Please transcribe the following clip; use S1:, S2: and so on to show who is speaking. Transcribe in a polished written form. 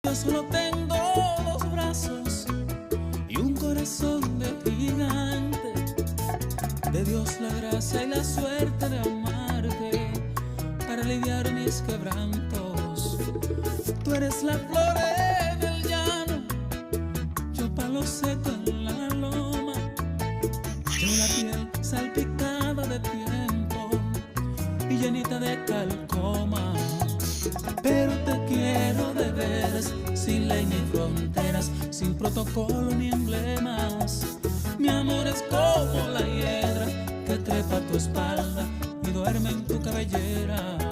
S1: Yo solo tengo dos brazos y un corazón de gigante. De Dios la gracia y la suerte de amarte para aliviar mis quebrantos. Tú eres la flor en el llano, yo palo seco en la loma, yo la piel salpicada de tiempo y llenita de calcoma. Pero te quiero de veras, sin ley ni fronteras, sin protocolo ni emblemas. Mi amor es como la hiedra que trepa a tu espalda y duerme en tu cabellera.